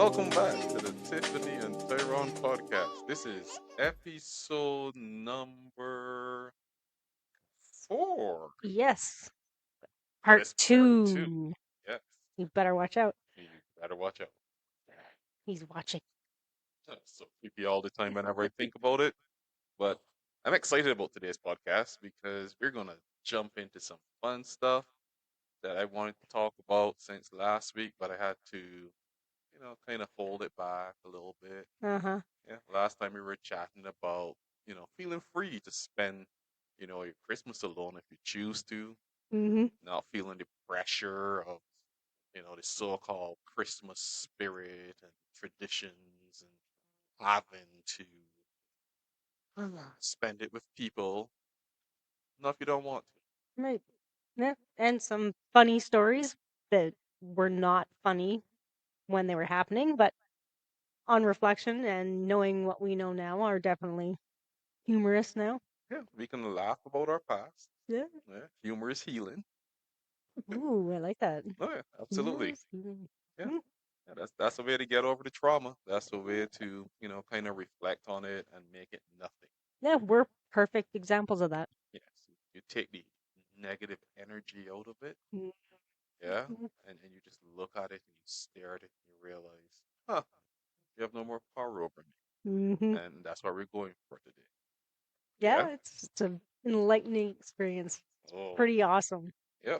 Welcome back to the Tiffany and Tyrone podcast. This is episode number 4. Yes, That part is part 2. 2. Yes, You better watch out. you better watch out. He's watching. So creepy all the time whenever I think about it. But I'm excited about today's podcast because we're going to jump into some fun stuff that I wanted to talk about since last week, but I had to, kind of hold it back a little bit. Uh-huh. Yeah, last time we were chatting about, feeling free to spend, your Christmas alone if you choose to, Mm-hmm. not feeling the pressure of, the so-called Christmas spirit and traditions and having to spend it with people, not if you don't want Right. Yeah. And some funny stories that were not funny when they were happening, but on reflection and knowing what we know now are definitely humorous now. to. Yeah, we can laugh about our past. Yeah. Yeah, humor is healing. Ooh, I like that. Oh yeah, absolutely. Humorous. Mm. Yeah. Yeah, that's a way to get over the trauma. That's a way to, kind of reflect on it and make it nothing. Yeah, we're perfect examples of that. Yes, you take the negative energy out of it, Mm-hmm. yeah, and you just look at it and you stare at it and you realize, huh, you have no more power over Mm-hmm. me, and that's what we're going for today. Yeah. Yeah, it's an enlightening experience. Oh, Pretty awesome. yeah,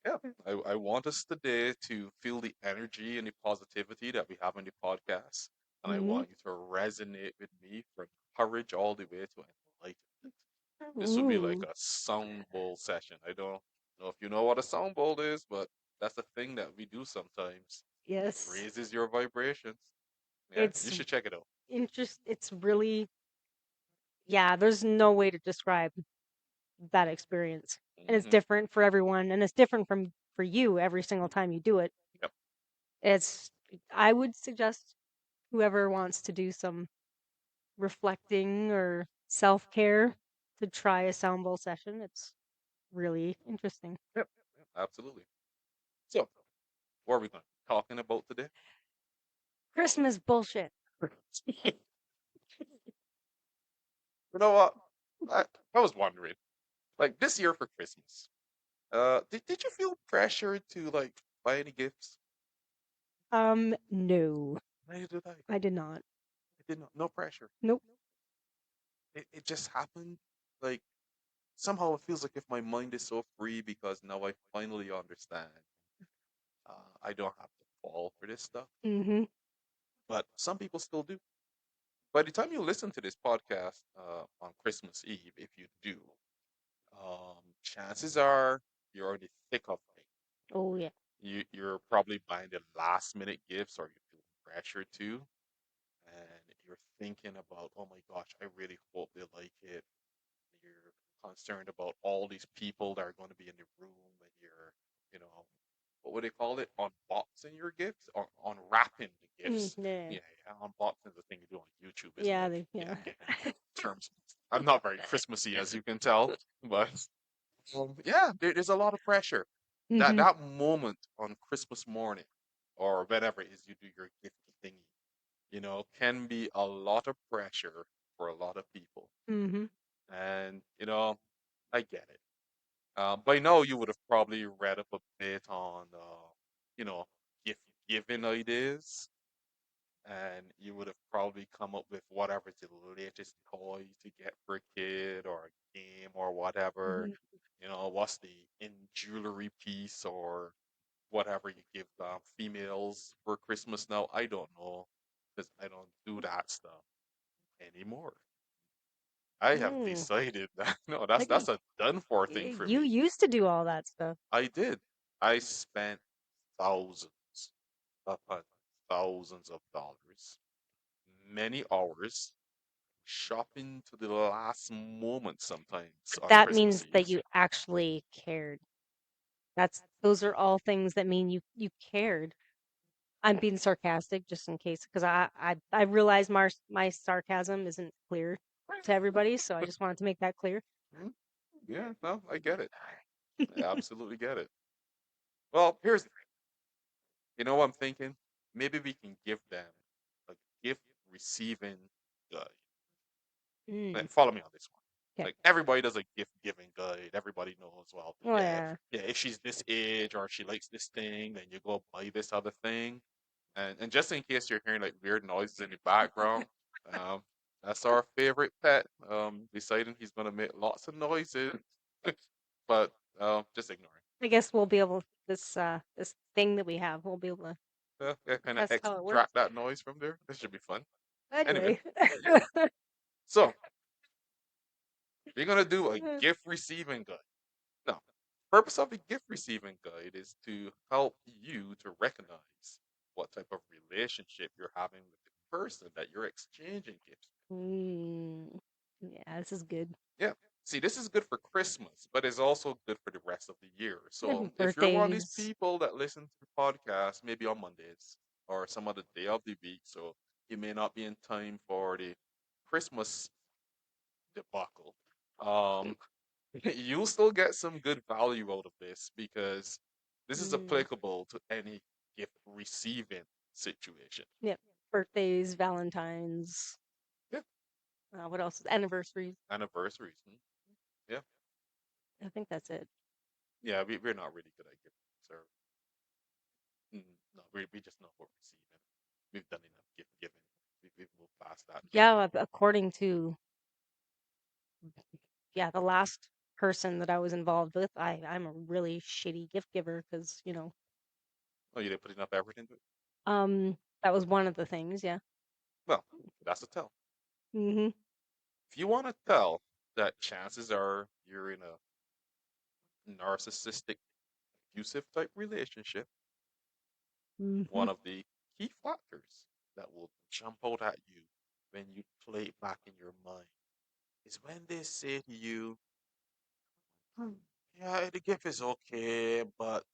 yeah. I want us today to feel the energy and the positivity that we have in the podcast, and I Mm-hmm. want you to resonate with me from courage all the way to enlightenment. This would be like Ooh. a sound bowl session. I don't know if you know what a sound bowl is, but that's a thing that we do sometimes. Yes. Raises your vibrations. Yeah, you It's should check it out. it's really, yeah, there's no way to describe that experience. And it's Hmm. different for everyone and it's different from for you every single time you do it. Yep. It's I would suggest whoever wants to do some reflecting or self-care to try a sound bowl session. It's really interesting. Yep. Yep. Absolutely. So, what are we going to be talking about today? Christmas bullshit. You know what? I was wondering, like this year for Christmas, did you feel pressured to like buy any gifts? No, Neither did I. I did not. I did not. No pressure. Nope. It just happened. Like somehow it feels like if my mind is so free because now I finally understand. I don't have to fall for this stuff, Mm-hmm. but some people still do. By the time you listen to this podcast on Christmas Eve, if you do, chances are you're in the thick of things. Oh yeah. You're probably buying the last minute gifts, or you feel pressured to, and you're thinking about, oh my gosh, I really hope they like it. You're concerned about all these people that are going to be in the room, and you're, you know, what would they call it? Unboxing your gifts, or unwrapping the gifts. Yeah. Yeah, yeah, unboxing is the thing you do on YouTube, isn't Yeah, it? Yeah, yeah. I'm getting terms. I'm not very Christmassy, as you can tell, but yeah, there's a lot of pressure. That Mm-hmm. that moment on Christmas morning, or whenever it is you do your gift thingy, can be a lot of pressure for a lot of people. Mm-hmm. And I get it. By now, you would have probably read up a bit on, you know, gift giving ideas, and you would have probably come up with whatever's the latest toy to get for a kid or a game or whatever. Mm-hmm. What's the in jewelry piece or whatever you give females for Christmas now. I don't know because I don't do that stuff anymore. I have Mm. decided that no, that's Like that's a done for thing for you me. used to do all that stuff. I did. I spent thousands upon thousands of dollars, many hours shopping to the last moment sometimes on That Christmas means that Eve. you actually cared. Those are all things that mean you cared. I'm being sarcastic just in case because I realize my sarcasm isn't clear to everybody, so I just wanted to make that clear. Mhm. Yeah, no, I get it. I absolutely get it. Well, here's the thing. You know what I'm thinking? maybe we can give them a gift receiving guide. Mm. Like, follow me on this one. Okay. Like everybody does a gift giving guide. Everybody knows, well, Oh yeah, yeah. yeah, if she's this age or she likes this thing, then you go buy this other thing. And just in case you're hearing like weird noises in the background, um, that's our favorite pet. Deciding he's gonna make lots of noises, but just ignore I guess we'll be able this thing that we have. We'll be able to it. Yeah, kind of test how it works. extract that noise from there. This should be fun. Anyway, Anyway. so we're gonna do a gift receiving guide. Now, purpose of the gift receiving guide is to help you to recognize what type of relationship you're having with the person that you're exchanging gifts Mm. Yeah, this is good. with. Yeah. See, this is good for Christmas, but it's also good for the rest of the year. So if you're one of these Birthdays. people that listen to the podcast, maybe on Mondays or some other day of the week, so you may not be in time for the Christmas debacle. Um, you'll still get some good value out of this because this is Mm. applicable to any gift receiving situation. Yep. Birthdays, Valentines. Yeah, What else? Anniversaries. anniversaries. Yeah, I think that's it. yeah. We're not really good at gifts, or no, we just know what receiving. We've done enough gift giving. We've moved past that bit. Yeah, according to the last person that I was involved with, I'm a really shitty gift giver because Oh, you didn't put enough effort into it. that was one of the things. Yeah. Well, that's a tell. Mhm. If you want to tell that chances are you're in a narcissistic, abusive type relationship, Mhm. one of the key factors that will jump out at you when you play it back in your mind is when they say to you, "Hmm, yeah, the gift is okay, but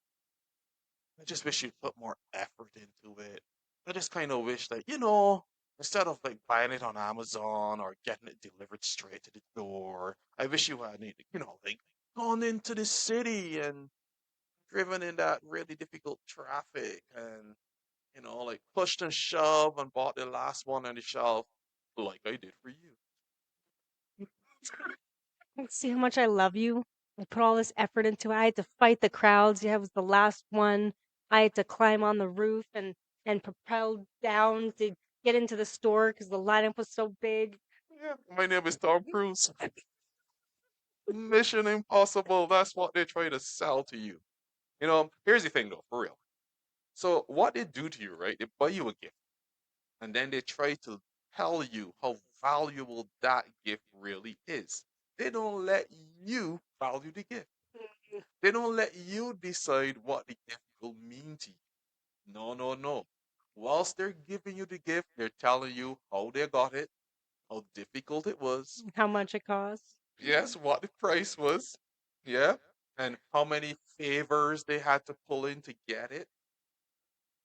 I just wish you'd put more effort into it. I just kind of wish that, instead of like buying it on Amazon or getting it delivered straight to the door, I wish you had, like gone into the city and driven in that really difficult traffic and like pushed and shoved and bought the last one on the shelf, like I did for you." See how much I love you? I put all this effort into it. I had to fight the crowds. Yeah, I was the last one. I had to climb on the roof and propel down to get into the store because the lineup was so big. Yeah, my name is Tom Cruise. Mission Impossible. That's what they try to sell to you. Here's the thing though, for real. So what they do to you, right? They buy you a gift, and then they try to tell you how valuable that gift really is. They don't let you value the gift. They don't let you decide what the gift will mean to you. No, no, no. Whilst they're giving you the gift, they're telling you how they got it, how difficult it was, How much it costs? yes, what the price was, yeah, and how many favors they had to pull in to get it.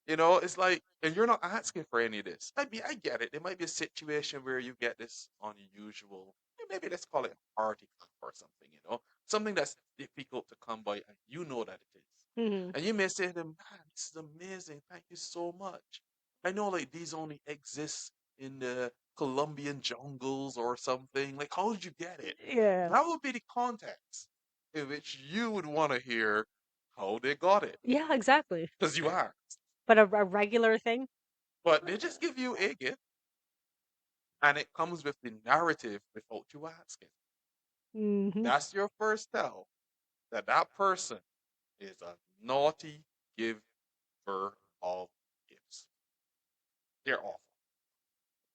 It's like, and you're not asking for any of this. I mean, I get it. There might be a situation where you get this unusual, maybe let's call it a party cup or something, something that's difficult to come by, and you know that it is. Hmm. And you may say to them, man, this is amazing. Thank you so much. I know like these only exist in the Colombian jungles or something. Like, how did you get it? Yeah. That would be the context in which you would want to hear how they got it. Yeah, exactly. Because you are. But a regular thing? But they just give you a gift and it comes with the narrative without you asking. Hmm. That's your first tell that that person is a naughty giver of gifts. They're awful.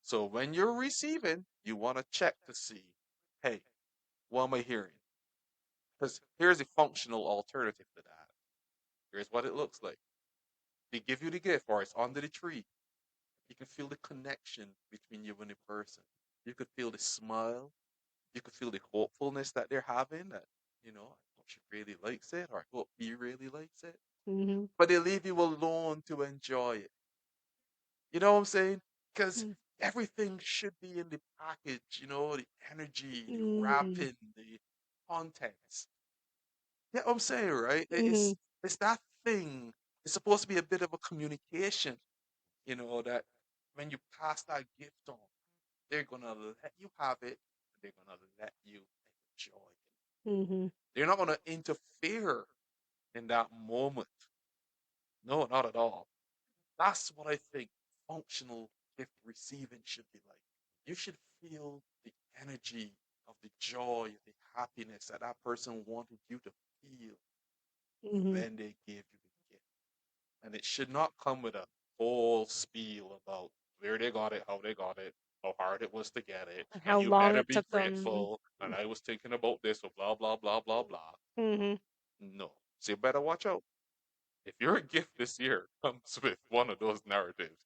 So when you're receiving, you want to check to see, hey, what am I hearing? Because here's a functional alternative to that. Here's what it looks like. They give you the gift or it's under the tree. You can feel the connection between you and the person. You could feel the smile. You could feel the hopefulness that they're having that, I hope she really likes it or I hope he really likes it. Hmm. But they leave you alone to enjoy it. You know what I'm saying? Because everything should be in the package, the energy, the Hmm. wrapping, the contents. Yeah, I'm saying, right? Hmm. It's that thing. It's supposed to be a bit of a communication. You know, that when you pass that gift on, they're gonna let you have it. They're gonna let you enjoy it. Hmm. They're not gonna interfere in that moment. No, not at all. That's what I think functional gift receiving should be like. You should feel the energy of the joy, the happiness that that person wanted you to feel Hmm. when they gave you the gift. And it should not come with a whole spiel about where they got it, how they got it, how hard it was to get it, and How you long better it be took them. grateful. And I was thinking about this, so blah, blah, blah, blah, blah. Hmm. No. So you better watch out. If your gift this year comes with one of those narratives,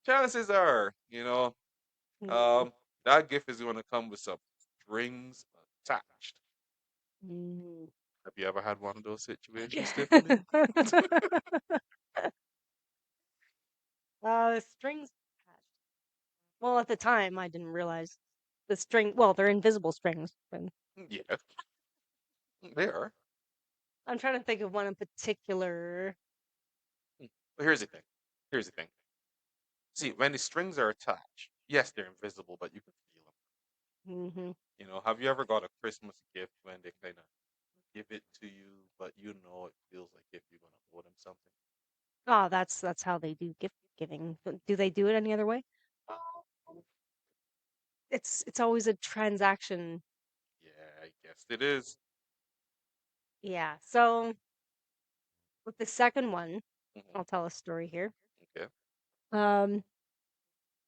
chances are, Hmm. um, that gift is going to come with some strings attached. Hmm. Have you ever had one of those situations, Tiffany? Strings attached. Well, at the time, I didn't realize the string. Well, they're invisible strings. And Yeah, they are. I'm trying to think of one in particular. But here's the thing. Here's the thing. See, when the strings are attached, yes, they're invisible, but you can feel them. Hmm. Have you ever got a Christmas gift when they kind of give it to you, but you know it feels like if you're gonna owe them something? Oh, that's how they do gift giving. But do they do it any other way? It's always a transaction. Yeah, I guess it is. Yeah. So with the second one, Mm-hmm. I'll tell a story here. Okay. Um,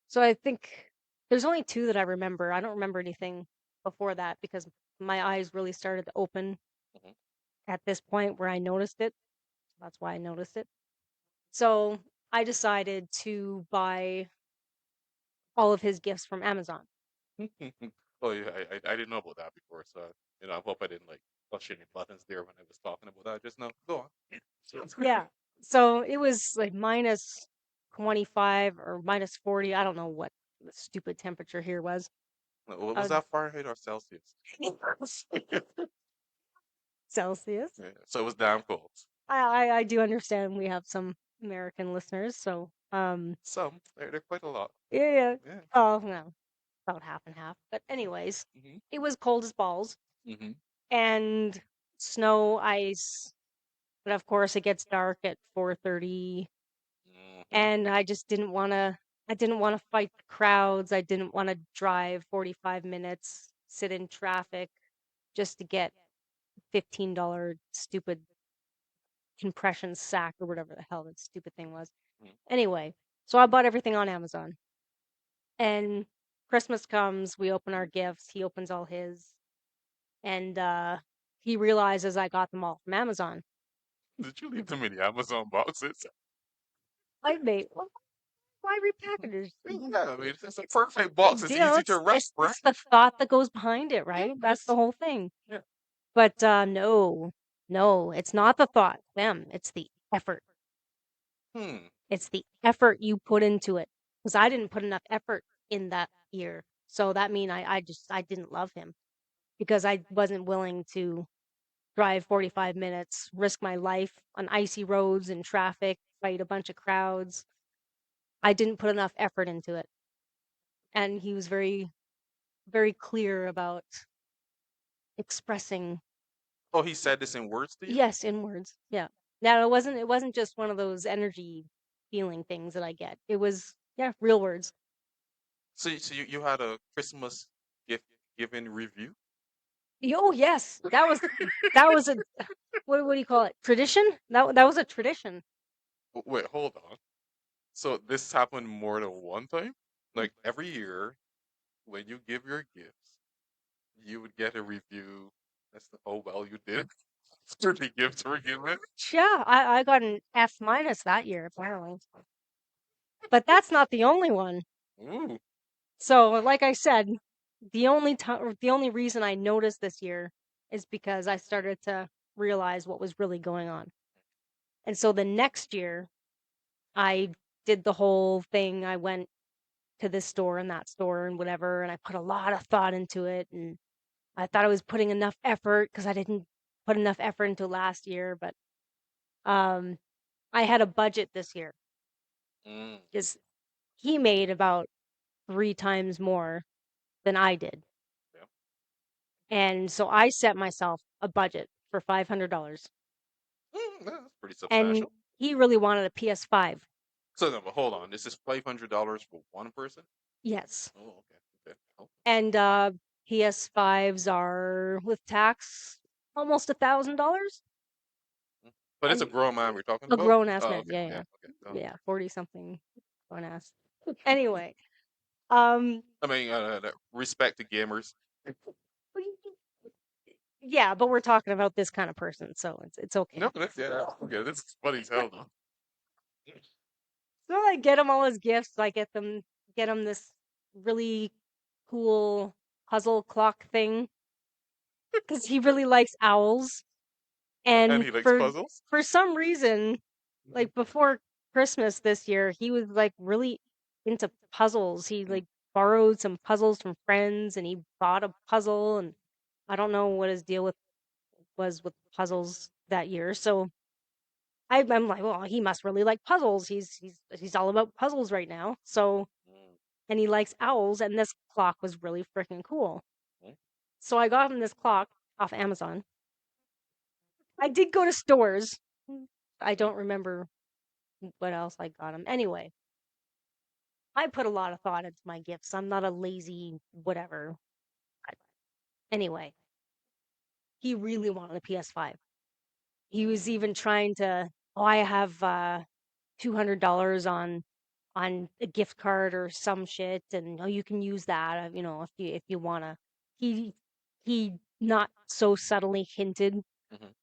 so I think there's only two that I remember. I don't remember anything before that because my eyes really started to open Mm-hmm. at this point where I noticed it. That's why I noticed it. So I decided to buy all of his gifts from Amazon. Oh yeah, I didn't know about that before, so I hope I didn't like push any buttons there when I was talking about that just now. Go on. Yeah. So it was like minus 25 or minus 40. I don't know what the stupid temperature here was. Was Uh, that Fahrenheit or Celsius? Celsius. Yeah, so it was damn cold. I do understand we have some American listeners, so Some, they're quite a lot. yeah, yeah. Yeah. Oh no, about half and half. But anyways, Hmm. it was cold as balls Hmm. and snow, ice, but of course it gets dark at 4:30 Hmm. and I didn't want to fight the crowds. I didn't want to drive 45 minutes, sit in traffic just to get $15 stupid compression sack or whatever the hell that stupid thing was. Anyway, so I bought everything on Amazon. And Christmas comes, we open our gifts, he opens all his, and he realizes I got them all from Amazon. Did you leave them in the Amazon boxes? I made why repackage? Yeah, I mean, it's a perfect box. It's easy to wrap, right? It's the thought that goes behind it, Yeah, right? That's the whole thing. yeah. But no, no, it's not the thought, them. It's the effort. Hmm. It's the effort you put into it. Because I didn't put enough effort in that year. So that mean I didn't love him because I wasn't willing to drive 45 minutes, risk my life on icy roads and traffic, fight a bunch of crowds. I didn't put enough effort into it. And he was very, very clear about expressing Oh, he said this in words to you? yes in words. Yeah. Now it wasn't just one of those energy feeling things that I get. It was yeah, real words. So you had a Christmas gift giving review? Oh yes, that was a what do you call it? Tradition? That was a tradition. Wait, hold on. So this happened more than one time? Like every year when you give your gifts, you would get a review as to how well you did after the gifts were given. Yeah, I got an F minus that year apparently. But that's not the only one. Ooh. So, like I said, the only reason I noticed this year is because I started to realize what was really going on. And so the next year, I did the whole thing. I went to this store and that store and whatever, and I put a lot of thought into it. And I thought I was putting enough effort because I didn't put enough effort into last year. But um, I had a budget this year Mm. because he made about 3 times more than I did. Yeah. And so I set myself a budget for $500. That's pretty And substantial. he really wanted a PS5. So no, but hold on. This is $500 for one person? Yes. Oh, okay. Okay. Oh. And PS5s are with tax almost $1,000. Mm. But it's a And grown man we're talking a about? grown ass Oh, man. okay. Yeah, Yeah. yeah. Okay. Oh. Yeah, 40 something grown ass. Anyway, um I mean, respect to gamers. yeah, but we're talking about this kind of person, so it's No, okay. that's yeah. Okay, this is funny as hell though. So I get him all his gifts. I get him this really cool puzzle clock thing because he really likes owls. And And he likes puzzles. for some reason, like before Christmas this year, he was like really into puzzles. He Mm, like borrowed some puzzles from friends and he bought a puzzle, and I don't know what his deal with was with puzzles that year. So I'm like, well, he must really like puzzles. He's all about puzzles right now. So mm, and he likes owls, and this clock was really freaking cool. mm, So I got him this clock off Amazon. I did go to stores. I don't remember what else I got him. Anyway, I put a lot of thought into my gifts. I'm not a lazy whatever. Anyway, he really wanted a PS5. He was mm. even trying to, oh, I have $200 on a gift card or some shit, and oh, you can use that, if you wanna. He he not so subtly hinted Mhm.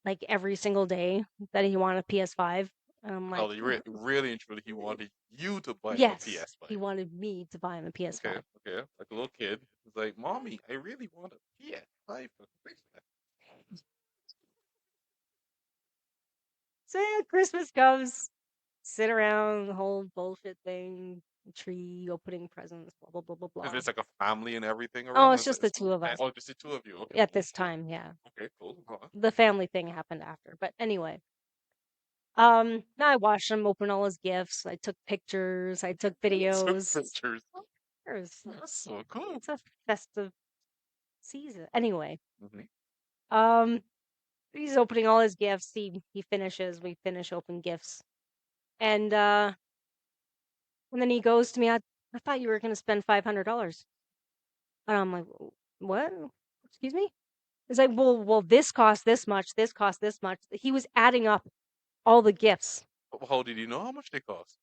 like every single day that he wanted a PS5, and I'm like, Oh, really and truly, he wanted you to buy him a yes, he PS5. wanted me to buy him a Okay, PS5. okay. Like a little kid. He's like, Mommy, I really want a PS5 for Christmas. So yeah, Christmas comes, sit around, the whole bullshit thing, tree, opening presents, blah blah blah blah Is blah. this like a family and everything Oh, around? it's just the two of us Oh, just the two of you. Okay, at cool. this time. Yeah, Okay, cool. the family thing happened after, but anyway. Now I watched him open all his gifts. I took pictures. I took Took videos. pictures. There's That's so cool. It's a festive season. Anyway, Hmm. um, he's opening all his gifts. He finishes. We finish open gifts, and and then he goes to me. I thought you were gonna spend $500, and I'm like, what? Excuse me? It's like, well, this cost this much. This cost this much. He was adding up all the gifts. How did you know how much they cost?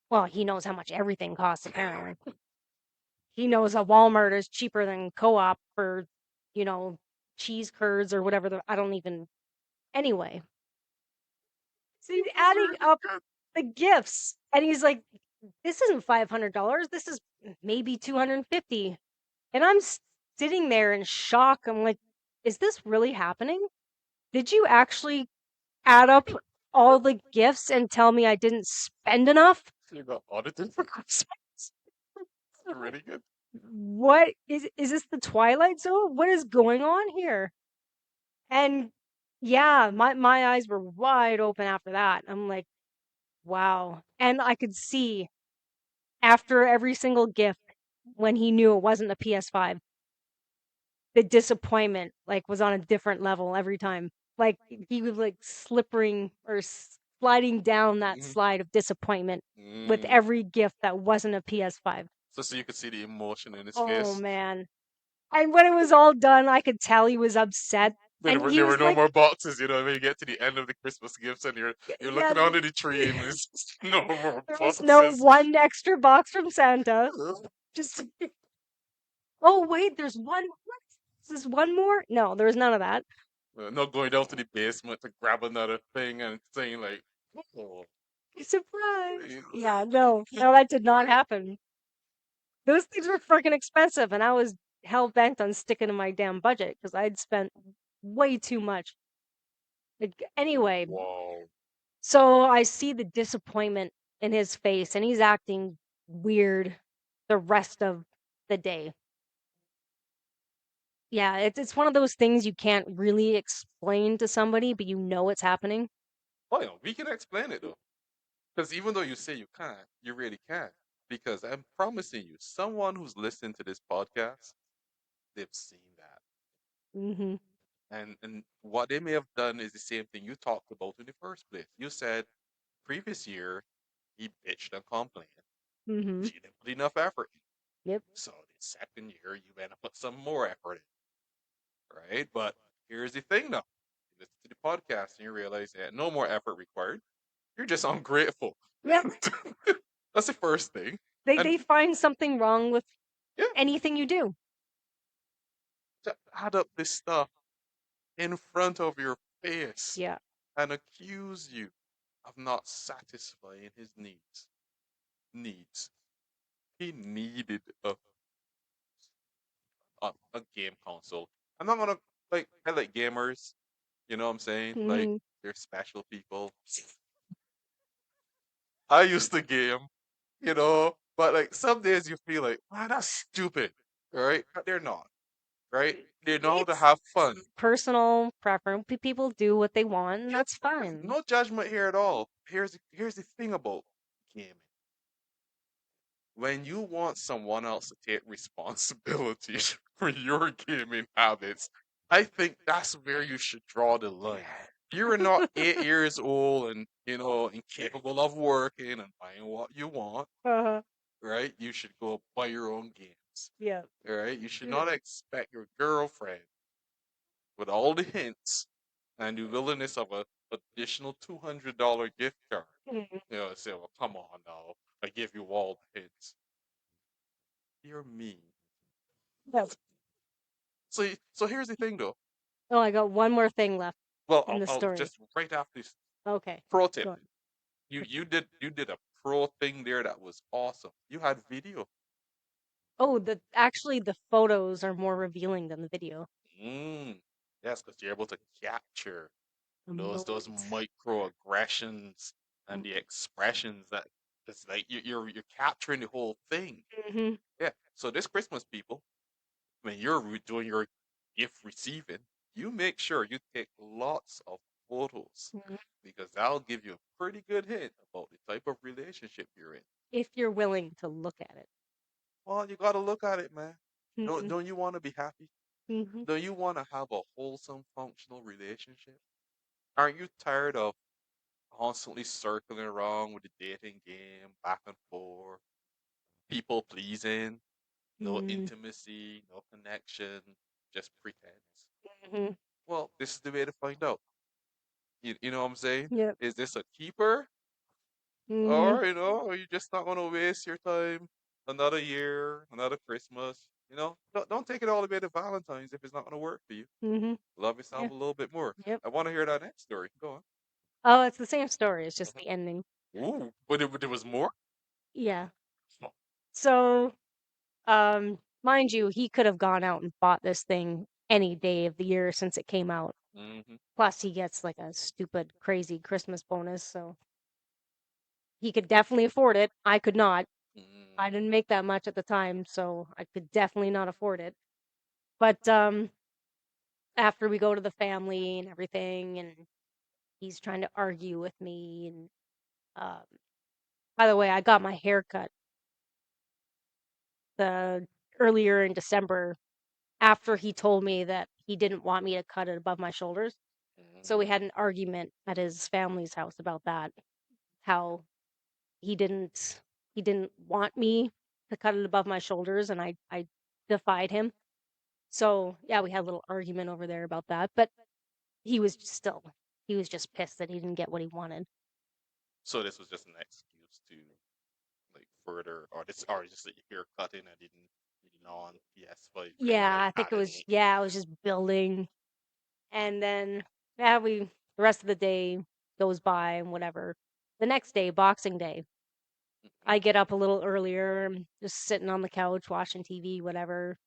Well, he knows how much everything costs apparently. He knows a Walmart is cheaper than Co-op for, you know, cheese curds or whatever. I don't even. Anyway, so he's That's adding really up good. the gifts, and he's like, "This isn't $500. This is maybe 250." And I'm sitting there in shock. I'm like, "Is this really happening? Did you actually add up all the gifts and tell me I didn't spend enough? So you got audited for Christmas. That's really good. What is this the Twilight Zone? What is going on here?" And yeah, my eyes were wide open after that. I'm like, wow. And I could see after every single gift when he knew it wasn't a PS5, the disappointment like was on a different level every time. Like he was like slipping or sliding down that Hmm. slide of disappointment with Mm. every gift that wasn't a PS5. So you could see the emotion in his Oh face. man. And when it was all done, I could tell he was upset. There And were he there were was no like, more boxes, you know. When you get to the end of the Christmas gifts and you're yeah, looking under the tree and there's no more there was no boxes. one extra box from Santa. Just, oh, wait, there's one. What? Is this one more? No, there was none of that. Not going down to the basement to grab another thing and saying like, "Oh, Surprise. Yeah, no, that did not happen. Those things were freaking expensive, and I was hell bent on sticking to my damn budget because I'd spent way too much. Anyway, wow." so I see the disappointment in his face, and he's acting weird the rest of the day. Yeah, it's one of those things you can't really explain to somebody, but you know it's happening. Oh yeah, we can explain it though, because even though you say you can't, you really can. Because I'm promising you, someone who's listening to this podcast, they've seen that. Mhm. And what they may have done is the same thing you talked about in the first place. You said previous year he bitched and complained. Mhm. She didn't put enough effort in. Yep. So the second year you better put some more effort in, right? But here's the thing though. You listen to the podcast and you realize that no more effort required. You're just ungrateful. Yep. That's the first thing. And They find something wrong with yeah, anything you do. to add up this stuff in front of your face Yeah. and accuse you of not satisfying his needs. Needs. He needed a game console. I'm not gonna like I like gamers, you know what I'm saying? Like Mhm. they're special people. I used to game, but like some days you feel like, man, that's stupid. Right? But they're not, right? They know how to It's have fun. personal preference. People do what they want, and Yeah, that's fine. no judgment here at all. Here's the thing about gaming. When you want someone else to take responsibility for your gaming habits, I think that's where you should draw the line. You're not 8 years old and incapable of working and buying what you want, Uh-huh. right? You should go buy your own games, Yeah. right? You should Yep. not expect your girlfriend with all the hints and the willingness of a additional $200 gift card. Mhm. Say, well, come on now, I give you all the hints. You're mean. Yep. So here's the thing though. Oh, I got one more thing left Well, in the I'll story. just right after this Okay. pro tip. Go on. You did a pro thing there that was awesome. You had video. Oh, actually the photos are more revealing than the video. Mm. Yes, because you're able to capture The those moment. microaggressions and the expressions that it's like you're capturing the whole thing. Mhm. Yeah. So this Christmas, people, when you're doing your gift receiving, you make sure you take lots of photos Mhm. because that'll give you a pretty good hint about the type of relationship you're in. If you're willing to look at it. Well, you gotta look at it, man. Don't Mhm. don't you want to be happy? Mhm. Don't you want to have a wholesome, functional relationship? Aren't you tired of constantly circling around with the dating game, back and forth, people pleasing, no Mhm. intimacy, no connection, just pretense? Mhm. Well, this is the way to find out. You know what I'm saying? Yep. Is this a keeper? Mhm. Or, are you just not going to waste your time another year, another Christmas? Don't take it all the way to Valentine's if it's not going to work for you. Mhm. Love yourself Yeah. a little bit more. Yep. I want to hear that next story. Go Oh, it's the same story. It's just on. the ending. Ooh, but there was more? Yeah. So, mind you, he could have gone out and bought this thing any day of the year since it came out. Mm-hmm. Plus, he gets like a stupid, crazy Christmas bonus, so he could definitely afford it. I could not. I Mm. didn't make that much at the time, so I could definitely not afford it. But after we go to the family and everything, and he's trying to argue with me, and um, by the way, I got my hair cut the earlier in December after he told me that he didn't want me to cut it above my shoulders. So we Mm. had an argument at his family's house about that. How he didn't he didn't want me to cut it above my shoulders, and I defied him. So yeah, we had a little argument over there about that. But he was just pissed that he didn't get what he wanted. So this was just an excuse to like further, or just like hair cutting. I didn't, non PS5 kind Yeah, of I think it was pattern. yeah, it was just building. And then yeah, the rest of the day goes by and whatever. The next day, Boxing Day, I get up a little earlier, I'm just sitting on the couch watching TV, whatever.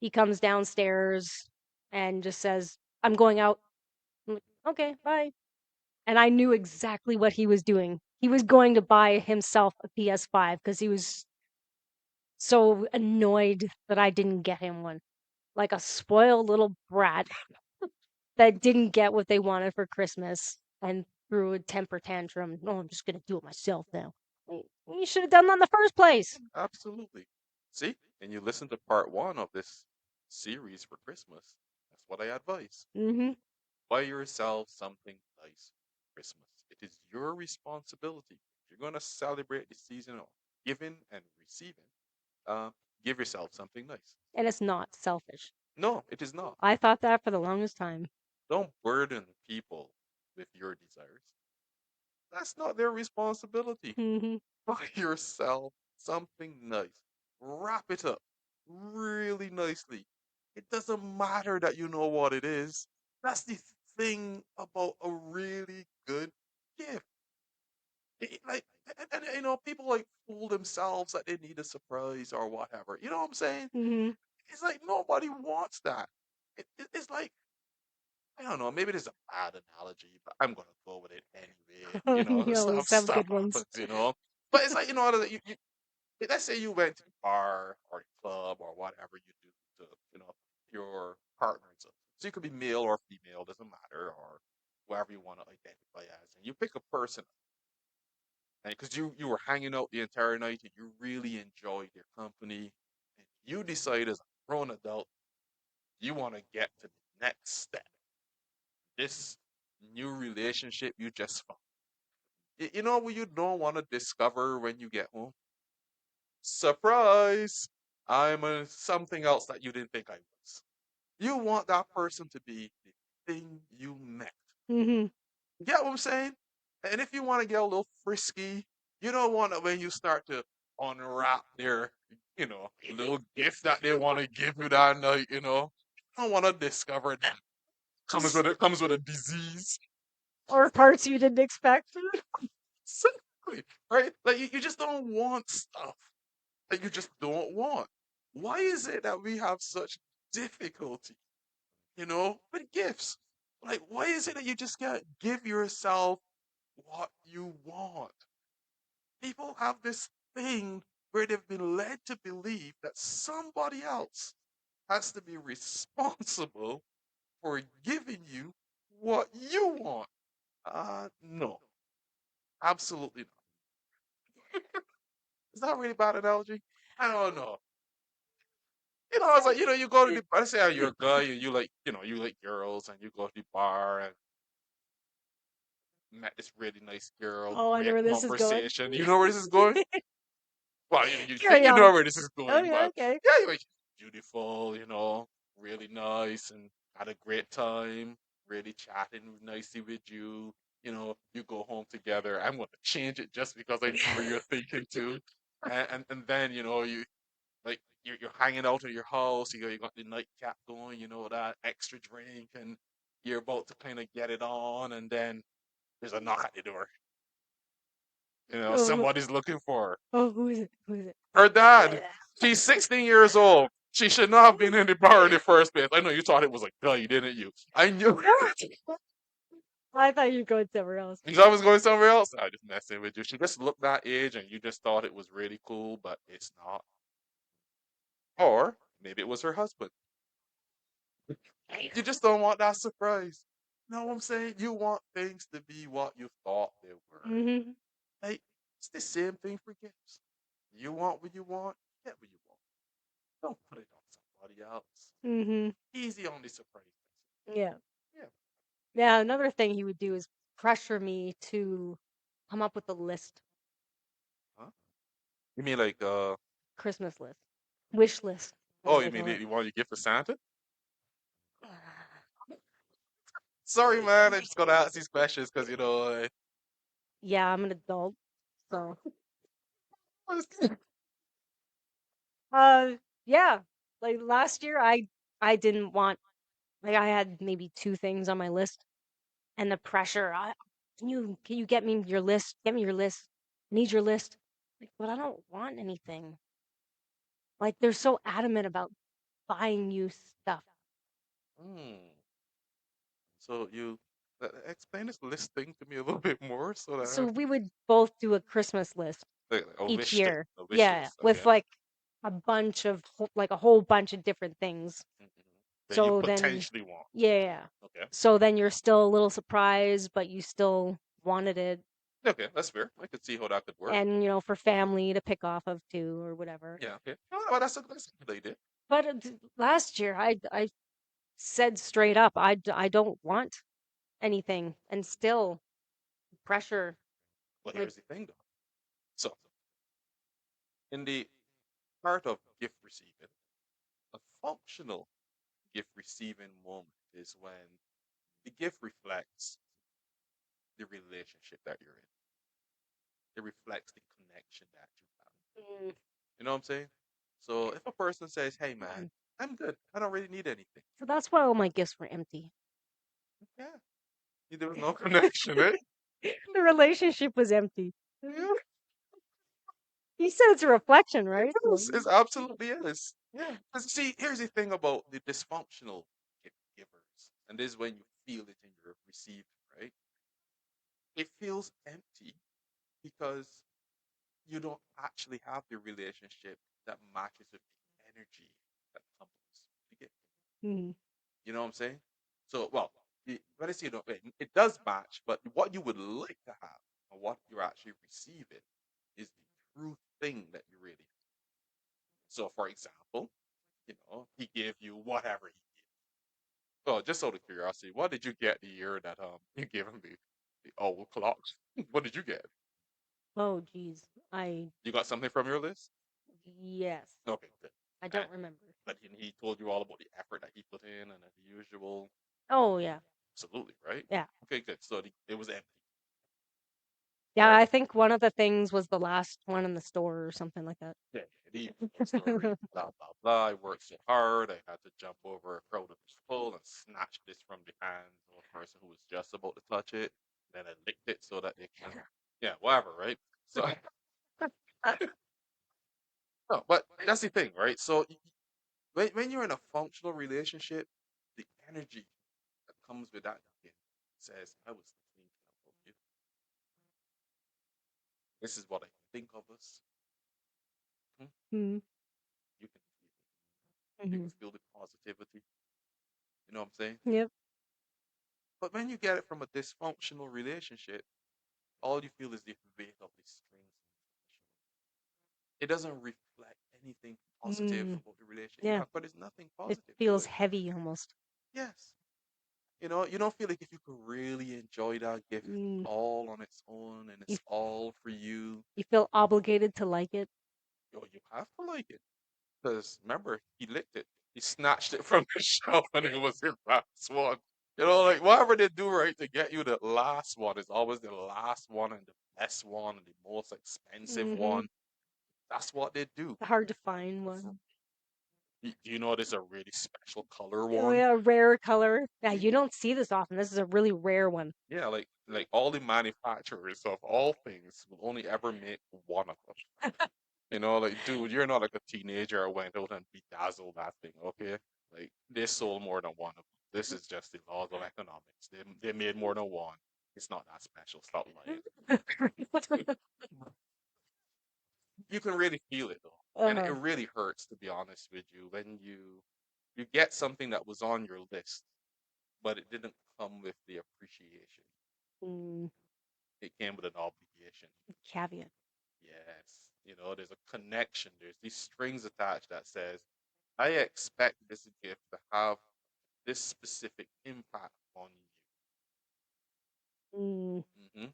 He comes downstairs and just says, "I'm going out." I'm like, "Okay, bye." And I knew exactly what he was doing. He was going to buy himself a PS5 because he was so annoyed that I didn't get him one. Like a spoiled little brat that didn't get what they wanted for Christmas and threw a temper tantrum. No, I'm just gonna do it myself now. You should have done that in the first place. Absolutely. See, and you listen to part one of this series for Christmas. That's what I advise. Mm-hmm. Buy yourself something nice for Christmas. It is your responsibility. If you're going to celebrate the season of giving and receiving, uh, give yourself something nice. And it's not selfish. No, it is not. I thought that for the longest time. Don't burden people with your desires. That's not their responsibility. Mm-hmm. Buy yourself something nice. Wrap it up really nicely. It doesn't matter that you know what it is. That's the thing about a really good gift. Like, you know, people like fool themselves that they need a surprise or whatever. You know what I'm saying? Mm-hmm. It's like nobody wants that. It's like, I don't know, maybe there's a bad analogy, but I'm gonna go with it anyway. You know, You always have stuff good ones. happens, you know. But it's like, you know, let's say you went to the bar or the club or whatever you do to, you know, your partner and stuff. So you could be male or female, doesn't matter, or whoever you want to identify as. And you pick a person, and because you were hanging out the entire night and you really enjoyed their company, and you decide as a grown adult you want to get to the next step. This new relationship you just found. You know what you don't want to discover when you get home? Surprise! I'm something else that you didn't think I was. You want that person to be the thing you met. Mm-hmm. You get what I'm saying? And if you want to get a little frisky, you don't want to when you start to unwrap their, you know, little gift that they want to give you that night, you know. You don't want to discover that comes with a disease. Or parts you didn't expect. Exactly. Right? Like you just don't want stuff that you just don't want. Why is it that we have such difficulty, you know, with gifts? Like, why is it that you just can't give yourself what you want? People have this thing where they've been led to believe that somebody else has to be responsible for giving you what you want. No, absolutely not. Is that a really bad analogy? I don't know. You know, it's like, you know, you go to the, let's say you're a guy and you like, you know, you like girls and you go to the bar and met this really nice girl, Oh, I know great where this is going. conversation. You know where this is going? Well, you think Carry you know on. where this is Oh going, yeah, but okay. yeah, you're like, beautiful, you know, really nice and had a great time, really chatting nicely with you. You know, you go home together. I'm going to change it just because I know where you're thinking too. And then, you know, like you're hanging out at your house, you got the nightcap going, you know, that extra drink, and you're about to kind of get it on, and then there's a knock at the door. You know, Oh, somebody's looking for oh, who is it? Who is it? her dad. She's 16 years old. She should not have been in the bar in the first place. I know you thought it was a guy, didn't you? I knew it. I thought you were going somewhere else. Because I was going somewhere else. I just messing with you. She just looked that age, and you just thought it was really cool, but it's not. Or maybe it was her husband. You just don't want that surprise. You know what I'm saying? You want things to be what you thought they were. Mm-hmm. Like, it's the same thing for gifts. You want what you want, get what you want. Don't put it on somebody else. Mm-hmm. Easy on the surprise. Yeah. Yeah. Yeah, another thing he would do is pressure me to come up with a list, Huh? You mean like Christmas list, wish list, oh, as you they mean call it. you want your gift for Santa? Sorry, man. I just gotta ask these questions because you know. Yeah, I'm an adult, so uh, yeah. Like last year, I didn't want like I had maybe two things on my list, and the pressure. Can you get me your list? Get me your list. I need your list. Like, but I don't want anything. Like they're so adamant about buying you stuff. Hmm. So you explain this list thing to me a little bit more so that I So we would both do a Christmas list like a each wish thing, year. a wish Yeah, list. with Okay. like a bunch of like a whole bunch of different things. Mhm. That you So then, potentially want. yeah, yeah. Okay. So then you're still a little surprised, but you still wanted it. Okay, that's fair. I could see how that could work. and for family to pick off of too or whatever. Yeah, okay. Oh, well, that's a good idea. But last year, I said straight up, I don't want anything, and still pressure. But Like, here's the thing, though. So, in the part of gift receiving, a functional gift receiving moment is when the gift reflects the relationship that you're in. It reflects the connection that you have. mm, You know what I'm saying? So if a person says, "Hey, man, mm. I'm good. I don't really need anything," So that's why all my gifts were empty. yeah, there was no connection, eh? The relationship was empty. Yeah, You said it's a reflection, it right? is. It absolutely is. Yeah. 'Cause see, here's the thing about the dysfunctional gift givers, and this is when you feel it in your receiving, right? It feels empty because you don't actually have the relationship that matches with the energy that comes with the gift. Mhm. You know what I'm saying? So, well, when I say it does match, but what you would like to have and what you're actually receiving is the true thing that you really. So, for example, he gave you whatever he gave. Oh, just out of curiosity, what did you get the year that you gave him the owl clocks? What did you get? Oh, geez. I You got something from your list? Yes. Okay, good. I And don't remember. but he told you all about the effort that he put in and the usual. Oh, yeah. Absolutely, right? Yeah. Okay, good. So it was empty. Yeah, I think one of the things was the last one in the store or something like that. Yeah, the story, blah blah blah. I worked so hard. I had to jump over a crowd of people and snatch this from the hands of a person who was just about to touch it. Then I licked it so that they can, yeah, whatever, right? So, no, but that's the thing, right? So, when you're in a functional relationship, the energy that comes with that gift says, "I was thinking about you. This is what I think of us. Hmm, Mm-hmm. You can feel it. You Mm-hmm. can feel the positivity. You know what I'm saying? Yep. But when you get it from a dysfunctional relationship, all you feel is the weight of the strings. It doesn't reflect anything positive Mm, about the relationship you yeah. have, but there's nothing It positive to feels it. heavy almost. Yes. You don't feel like if you could really enjoy that gift Mm, all on its own and you it's all for you, you feel obligated to like it. you have to like it. Because remember, he licked it. He snatched it from the shelf and it was his last one. Like whatever they do right to get you the last one is always the last one and the best one and the most expensive Mm-hmm. one. That's what they do. Hard to find one. Do you know there's a really special color Oh one? yeah, rare color. Yeah, Y- you don't see this often. This is a really rare one. Yeah, like all the manufacturers of all things will only ever make one of them. Like dude, you're not like a teenager who went out and bedazzled that thing, okay? Like they sold more than one of them. This is just the laws of economics. They made more than one. It's not that special. Stop lying. You can really feel it though, and it Uh-huh. really hurts to be honest with you when you get something that was on your list, but it didn't come with the appreciation. Mm, It came with an obligation. caveat. Yes, there's a connection. There's these strings attached that says, I expect this gift to have this specific impact on Mm, you.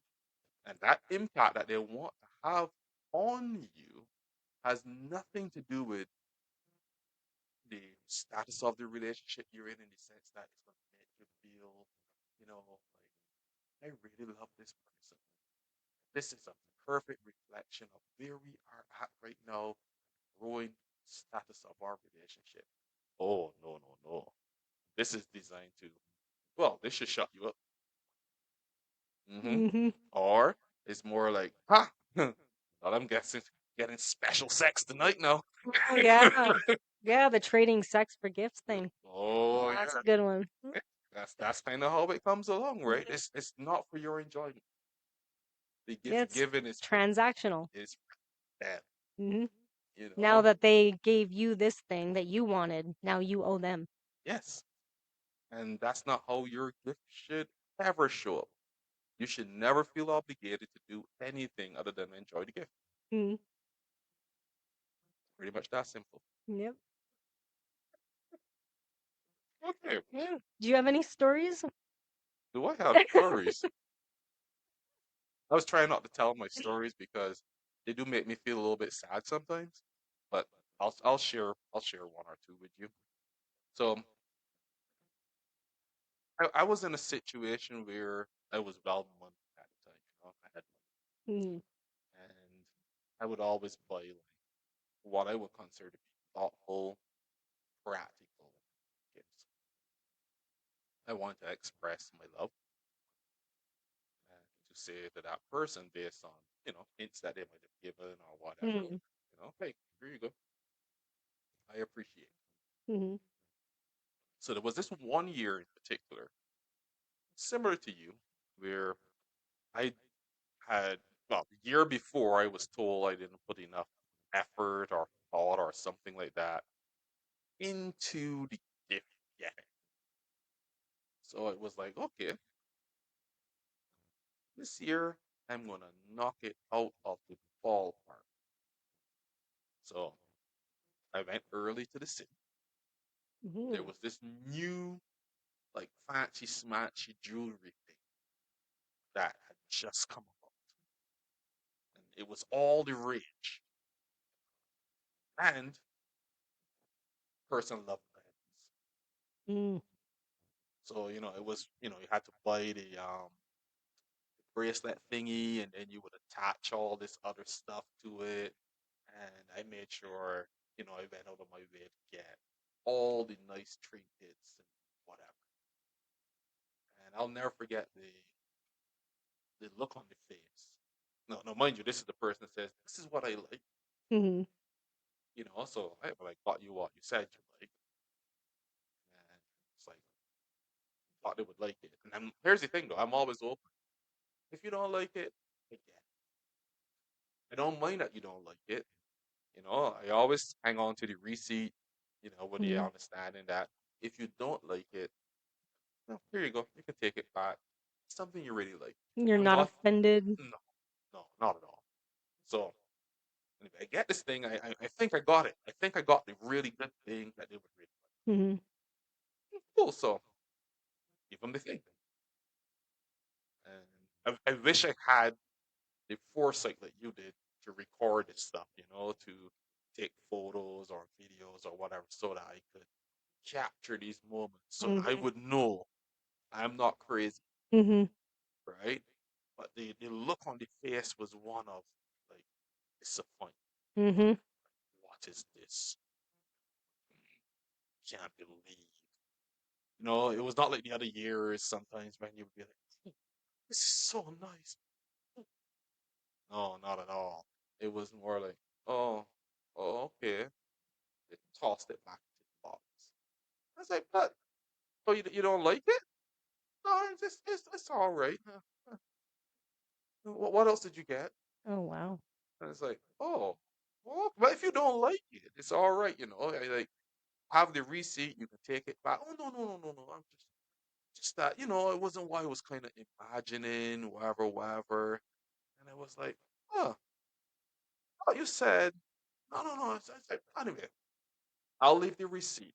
And that impact that they want to have on you has nothing to do with the status of the relationship you're in the sense that it's going to make you feel, like, I really love this person. This is a perfect reflection of where we are at right now, growing status of our relationship. Oh, no, no, no. This is designed to, well, this should shut you up. Hmm. mm-hmm. Or it's more like, ha, well, I'm guessing getting special sex tonight now. Oh yeah. Yeah, the trading sex for gifts thing. Oh, That's yeah. a good one. That's kind of how it comes along, right? It's not for your enjoyment. The Yeah, gift it's given is for transactional. is that, Hmm. you Now know. that they gave you this thing that you wanted, now you owe them. Yes, and that's not how your gift should ever show up. You should never feel obligated to do anything other than enjoy the gift. Mm. Pretty much that simple. Yep. Okay. Yeah. Do you have any stories? Do I have stories? I was trying not to tell my stories because they do make me feel a little bit sad sometimes. But I'll share one or two with you. So I was in a situation where I was well money at the time. I had Mm. money, and I would always buy like what I would consider to be thoughtful, practical gifts. I wanted to express my love and to say to that person based on hints that they might have given or whatever. Mm. Hey, here you go. I appreciate it. Mm. So there was this one year in particular, similar to you, where I had, well, the year before I was told I didn't put enough effort or thought or something like that into the gift getting. So it was like, okay, this year I'm gonna knock it out of the ballpark. So I went early to the city. There Mm. was this new, like, fancy smatchy jewelry thing that had just come about, and it was all the rage. And person loved brands. Mm. So, it was, you had to buy the bracelet thingy and then you would attach all this other stuff to it. And I made sure, I went out of my way to get all the nice trinkets and whatever. And I'll never forget the look on the face. No, no, mind you, this is the person that says, "This is what I like." Mm. So I like got you what you said you like, and it's like thought they would like it. And here's the thing though, I'm always open. If you don't like it, I get it. I don't mind that you don't like it. I always hang on to the receipt, with the Mm. understanding that if you don't like it, no, here you go. You can take it back. It's something you really like. You're I'm not not, offended. no, no, not at all. So anyway, I get this thing. I think I got it. I think I got the really good thing that they would really Mm. like. Cool. So give them the thing. And I wish I had the foresight that you did to record this stuff, to take photos or videos or whatever so that I could capture these moments so that I Mm. would know I'm not crazy, Mm. right? But the look on the face was one of like disappointment. Mm. What is this? Can't believe. It was not like the other years sometimes when you would be like, "Hmm, this is so nice." No, not at all. It was more like, oh, oh, okay. They tossed it back into the box. I was like, but, oh, you don't like it? No, it's all right. What else did you get? Oh wow. And it's like, oh, well, but if you don't like it, it's all right. I like have the receipt. You can take it back. Oh no, no, no, no, no. I'm just that. It wasn't what I was kind of imagining, whatever, whatever. And I was like, oh, oh, you said no, no, no. It's like, anyway, I'll leave the receipt.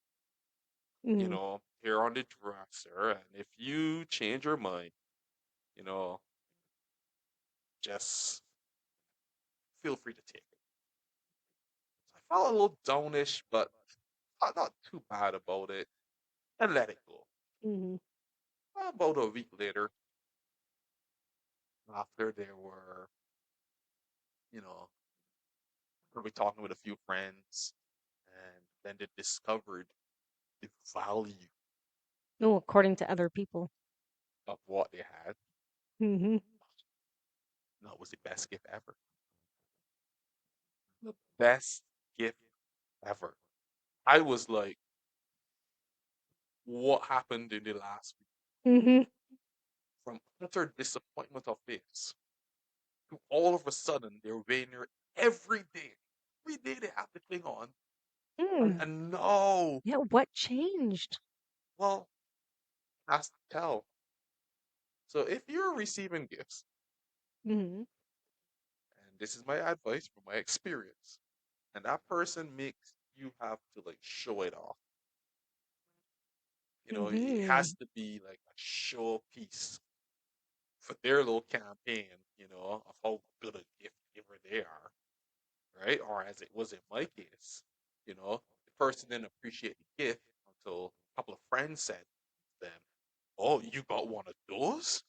Mm. Here on the dresser, and if you change your mind, you know, just feel free to take it. So I felt a little downish, but not too bad about it, and let it go. Mm. About a week later, after there were, you know, we were talking with a few friends, and then they discovered the value Oh, according to other people. of what they had. Mm. No, it was the best gift ever. The best gift ever. I was like, what happened in the last week? Mm. From utter disappointment of this to all of a sudden they're wearing it every day. Every day they have the thing on. And, Mm. and no, Yeah. What changed? well, has to tell. So if you're receiving gifts, Mhm. and this is my advice from my experience, and that person makes you have to like show it off. It has Mhm. to be like a showpiece for their little campaign, of how good a gift giver they are, right? Or as it was in my case, the person didn't appreciate the gift until a couple of friends said to them, "Oh, you got one of those?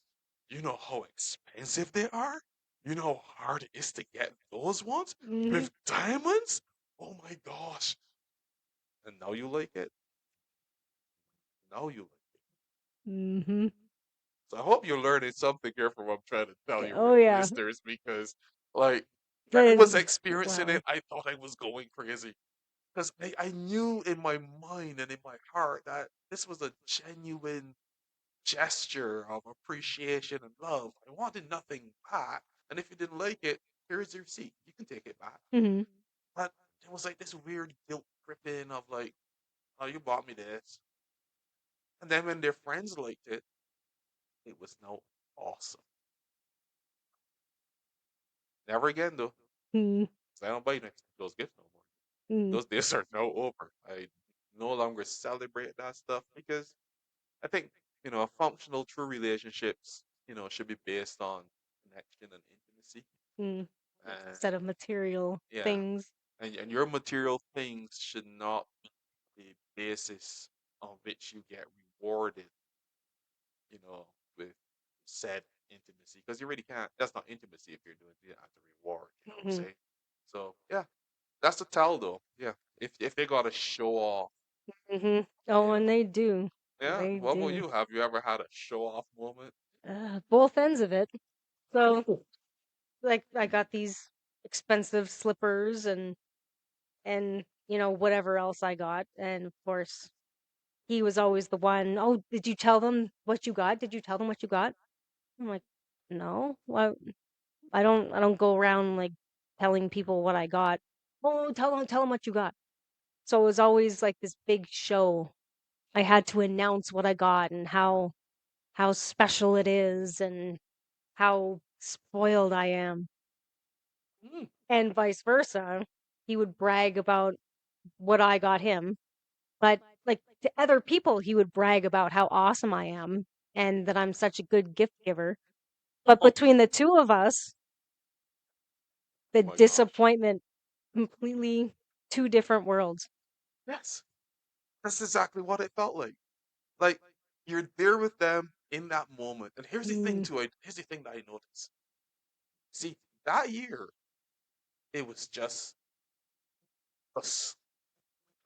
You know how expensive they are? You know how hard it is to get those ones Mhm. with diamonds? Oh my gosh." And now you like it. Now you like it. Mhm. So I hope you're learning something here from what I'm trying to tell you, Oh yeah. listeners, because like when I was The experiencing wow. it, I thought I was going crazy. Because I knew in my mind and in my heart that this was a genuine gesture of appreciation and love. I wanted nothing back. And if you didn't like it, here's your receipt. You can take it back. Mhm. But it was like this weird guilt tripping of like, "Oh, you bought me this." And then when their friends liked it, it was now awesome. Never again though. Mhm. 'Cause I don't buy those gifts no more. Mhm. Those days are now over. I no longer celebrate that stuff because I think, functional true relationships, should be based on connection and intimacy. Mhm. And Instead of material yeah, things. and your material things should not be the basis on which you get rewarded, with said intimacy. Because you really can't, that's not intimacy if you're doing it as a reward, you know what I'm Mhm. saying? So yeah, that's the tell though. Yeah. If they gotta show off, Mhm. you Oh, and know. they do. Yeah. They What about do. you? Have you ever had a show off moment? Both ends of it. So, like, I got these expensive slippers and whatever else I got, and of course he was always the one. Oh, did you tell them what you got? Did you tell them what you got? I'm like, no. Well, I don't go around like telling people what I got. Oh, tell them what you got. So it was always like this big show. I had to announce what I got and how special it is and how spoiled I am. Mm. And vice versa. He would brag about what I got him, but like to other people he would brag about how awesome I am and that I'm such a good gift giver. But Oh, between the two of us, the oh my gosh. disappointment completely two different worlds. Yes. That's exactly what it felt like. Like you're there with them in that moment. And here's the thing Mm, too. Here's the thing that I noticed. See, that year it was just us.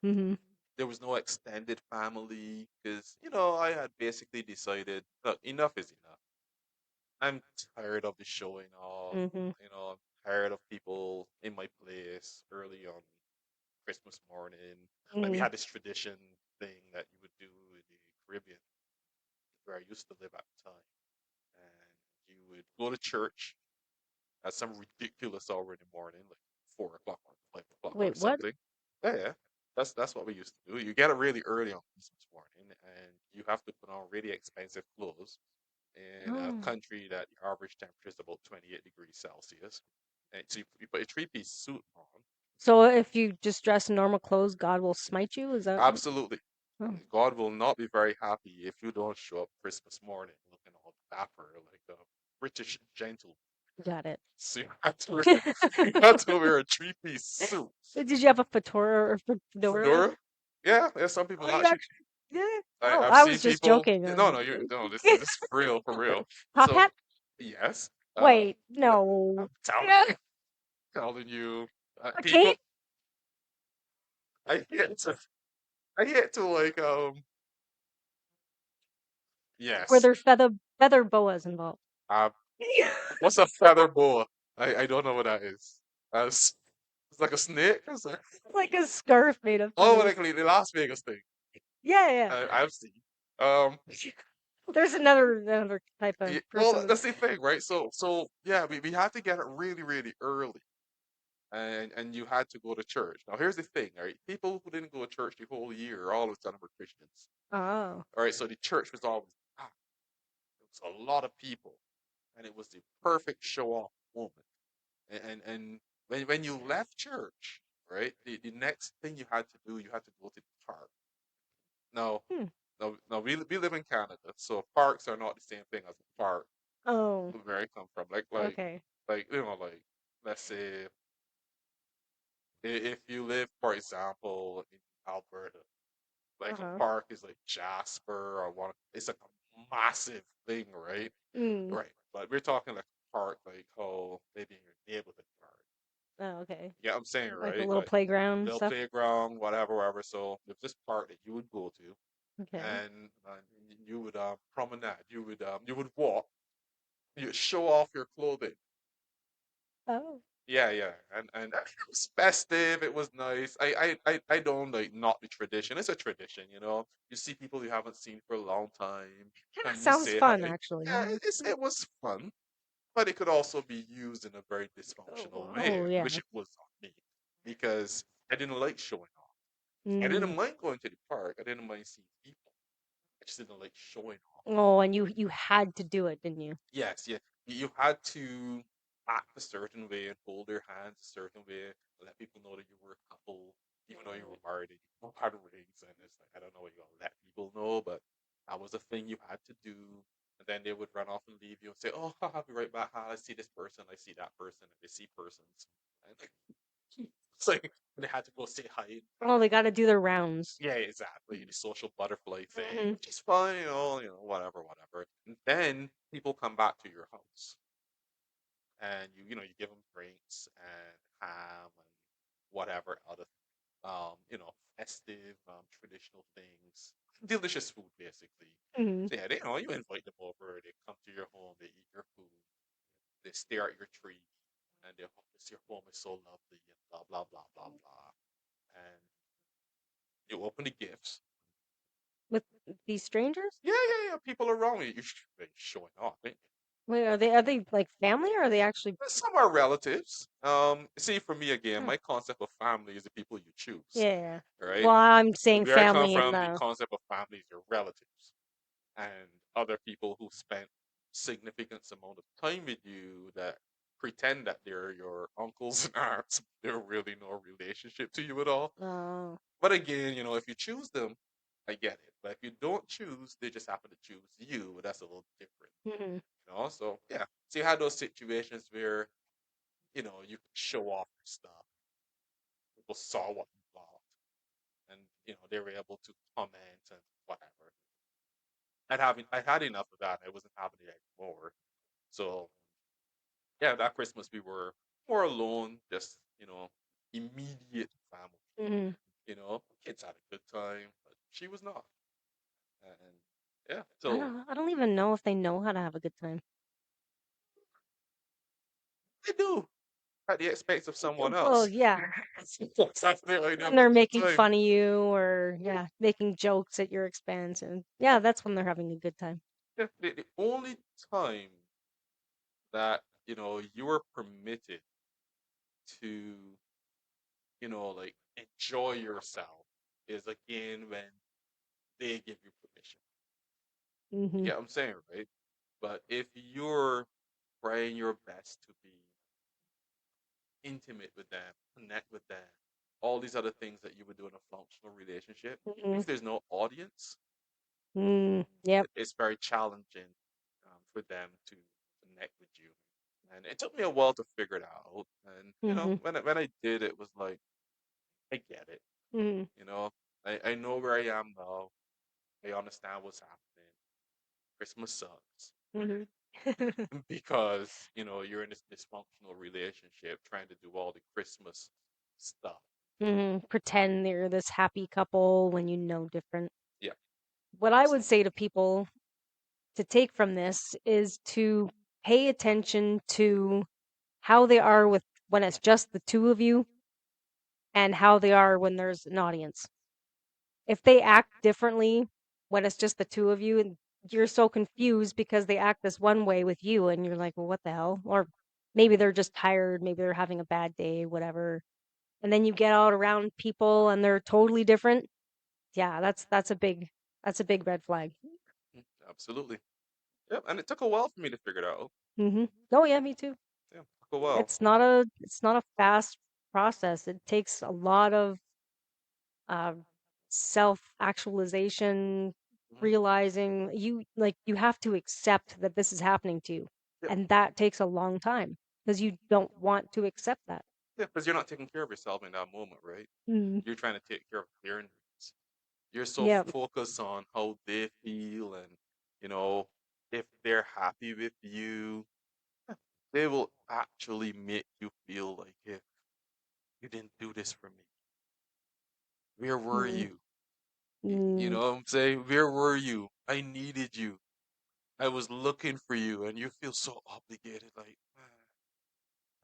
mm-hmm, There was no extended family because I had basically decided, look, enough is enough. I'm tired of the showing off. mm-hmm, I'm tired of people in my place early on Christmas morning. Like we mm-hmm. had this tradition thing that you would do in the Caribbean where I used to live at the time. And you would go to church at some ridiculous hour in the morning, like 4 o'clock or 5 o'clock or Wait, what? something. Yeah, yeah. That's what we used to do. You get it really early on Christmas morning, and you have to put on really expensive clothes in a Oh. country that the average temperature is about 28 degrees Celsius. And so you put a three-piece suit on. So if you just dress in normal clothes, God will smite you? Is that what? Absolutely. Oh, God will not be very happy if you don't show up Christmas morning looking all dapper like a British gentleman. got it. So you have to wear a three-piece suit. Did you have a fedora or fedora? Fedora? Yeah, yeah. Some Oh, people you actually. actually did? I, Oh, I've I seen was just people. joking. No, no, you no. This is for real, for real. Top So hat? yes, Wait, no, I'm no. telling you, A people. cape? I hate to, I hate to like, Were yes. there feather boas involved? Uh, what's a feather boa? I don't know what that is. It's like a snake. Like a scarf made of Oh, feathers. like the Las Vegas thing. Yeah, yeah. I've seen. Um, There's another type of well, person. that's the thing, right? So yeah, we had to get it really, really early, and you had to go to church. Now, here's the thing, right? People who didn't go to church the whole year all of a sudden were Christians. Oh, All right, so the church was always packed. So a lot of people, and it was the perfect show off moment. And when you left church, right, the next thing you had to do, you had to go to the park. Now, Hmm. now we live in Canada, so parks are not the same thing as a park Oh, where I come from. okay. Like like let's say if you live, for example, in Alberta, like a Uh-huh. park is like Jasper or one. It's like a massive thing, right? Mm. Right. But we're talking like a park, like how maybe in your neighborhood park. Oh, okay. Yeah, I'm saying Like a right, little like playground little stuff. playground, whatever, whatever. So there's this park that you would go to, Okay. and you would promenade, you would walk, you show off your clothing. Oh. Yeah, yeah, and it was festive. It was nice. I don't like not the tradition. It's a tradition, you know. You see people you haven't seen for a long time, Kind of and you sounds say hi. fun, actually. Yeah, it was fun, but it could also be used in a very Oh, dysfunctional way, oh yeah. which it was on me because I didn't like showing off. I Mm. didn't mind going to the park. I didn't mind seeing people. I just didn't like showing off. Oh, and you had to do it, didn't you? Yes, yeah. You had to act a certain way and hold their hands a certain way, let people know that you were a couple, even though you were married and you had rings. And it's like, I don't know what you gonna let people know, but that was a thing you had to do. And then they would run off and leave you and say, "Oh, I'll be right back. I see this person, I see that person, and they see persons." And it's like they had to go say hi. Oh, they got to do their rounds. Yeah, exactly. The social butterfly thing, Hmm. which is fine, whatever, whatever. And then people come back to your house and you give them drinks and ham and whatever other festive traditional things, delicious food basically. Hmm. So yeah, you invite them over, they come to your home, they eat your food, they stare at your tree, and they hope this your home is so lovely and blah blah blah blah blah. And you open the gifts. With these strangers? Yeah, yeah, yeah. People around you, you're showing off, ain't you? Wait, are they like family or are they actually? But some are relatives. See, for me again, Huh. my concept of family is the people you choose, Yeah. right? Well, I'm saying Where I come family in from, the the. concept of family is your relatives and other people who spent significant amount of time with you that pretend that they're your uncles and aunts. They're really no relationship to you at all. Oh. But again, if you choose them, I get it. But if you don't choose, they just happen to choose you. That's a little different, Hmm. So yeah. So you had those situations where you could show off your stuff. People saw what you bought, and they were able to comment and whatever. I had enough of that. I wasn't having it anymore. So yeah, that Christmas we were more alone, just immediate family. Hmm. Kids had a good time, but she was not. And yeah, I so don't. I don't even know if they know how to have a good time. they do at the expense of someone Well, else. yeah. Yes, that's the idea When of a they're good making time. fun of you or yeah, making jokes at your expense, and yeah, that's when they're having a good time. Yeah, the only time that you were permitted to like enjoy yourself is again when they give you permission. You Hmm. get what I'm saying, right? But if you're trying your best to be intimate with them, connect with them, all these other things that you would do in a functional relationship, Hmm. if there's no audience, Mm. Yep. it's very challenging for them to connect with you. And it took me a while to figure it out. And Hmm. when I did, it was like I get it. Hmm. You know, I know where I am now. I understand what's happening. Christmas sucks Hmm. because you're in this dysfunctional relationship trying to do all the Christmas stuff. Hmm. Pretend they're this happy couple when you know different. Yeah, What I would absolutely. say to people to take from this is to pay attention to how they are with when it's just the two of you and how they are when there's an audience. If they act differently when it's just the two of you and you're so confused because they act this one way with you and you're like, well, what the hell? Or maybe they're just tired, maybe they're having a bad day, whatever. And then you get out around people and they're totally different. Yeah, that's a big red flag. Absolutely. Yep, and it took a while for me to figure it out. Oh yeah, me too. Yeah, took a while. It's not a fast process. It takes a lot of uh, self-actualization, Hmm. realizing you have to accept that this is happening to you, Yeah, and that takes a long time because you don't want to accept that. yeah, because you're not taking care of yourself in that moment, right? Mm. You're trying to take care of their needs. You're so Yeah. focused on how they feel and, you know, if they're happy with you, they will actually make you feel like if you didn't do this for me, where were Mm. you? You Mm. know what I'm saying? Where were you? I needed you. I was looking for you, and you feel so obligated. Like, "Man,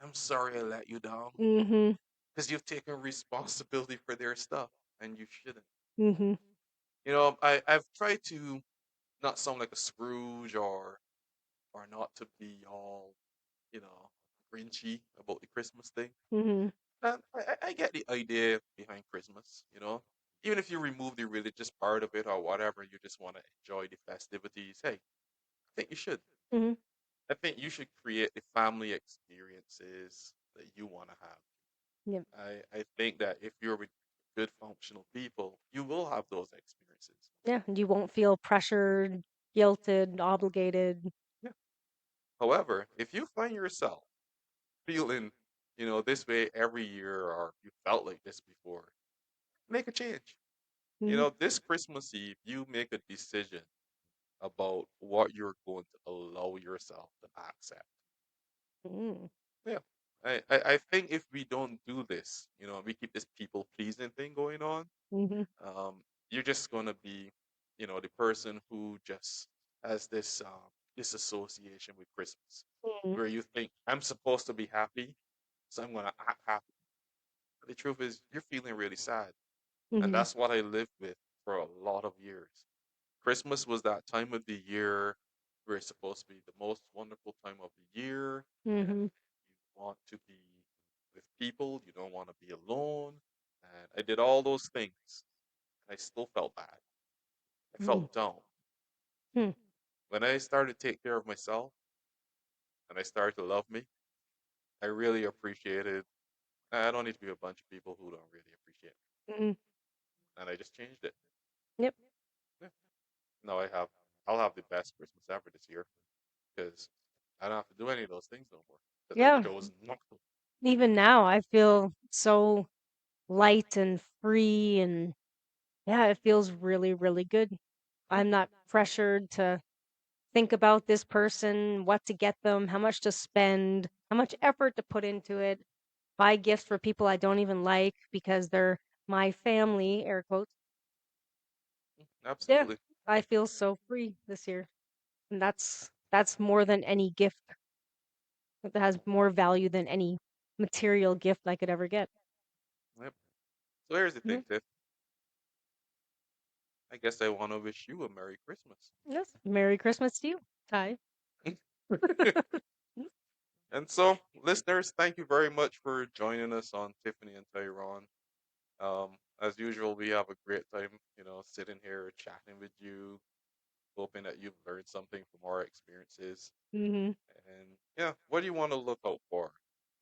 I'm sorry I let you down Mhm. because you've taken responsibility for their stuff, and you shouldn't. Mhm. I've tried to not sound like a Scrooge or not to be all, you know, grinchy about the Christmas thing. Mhm. And I get the idea behind Christmas, you know. Even if you remove the religious part of it or whatever, you just want to enjoy the festivities. Hey, I think you should. Mhm. I think you should create the family experiences that you want to have. Yep. I think that if you're with good functional people, you will have those experiences. Yeah, and you won't feel pressured, guilted, obligated. Yeah. However, if you find yourself feeling, this way every year or you felt like this before, make a change. Mhm. This Christmas Eve, you make a decision about what you're going to allow yourself to accept. Mm. Yeah. I think if we don't do this, we keep this people pleasing thing going on, Mhm. um, you're just gonna be, the person who just has this association with Christmas, Mhm. where you think I'm supposed to be happy, so I'm gonna act happy. But the truth is, you're feeling really sad, and Mhm. that's what I lived with for a lot of years. Christmas was that time of the year where it's supposed to be the most wonderful time of the year, and Mhm. you want to be with people, you don't want to be alone. And I did all those things. I still felt bad. I Mhm. felt down. Mhm. When I started to take care of myself and I started to love me, I really appreciated. I don't need to be with a bunch of people who don't really appreciate me. Mhm. And I just changed it. Yep. Yeah. Now I'll have the best Christmas ever this year because I don't have to do any of those things no more because I Yeah. chose not to. Even now, I feel so light and free, and yeah, it feels really, really good. Yeah. I'm not pressured to think about this person, what to get them, how much to spend, how much effort to put into it, buy gifts for people I don't even like because they're my family, air quotes. Yeah, Absolutely. I feel so free this year. And that's more than any gift. That has more value than any material gift I could ever get. Yep. So here's the Mhm. thing, Tiff. I guess I want to wish you a Merry Christmas. Yes. Merry Christmas to you, Ty. And so, listeners, thank you very much for joining us on Tiffany and Tyrone. As usual, we have a great time, sitting here chatting with you, hoping that you've learned something from our experiences. Mhm. And yeah, what do you want to look out for?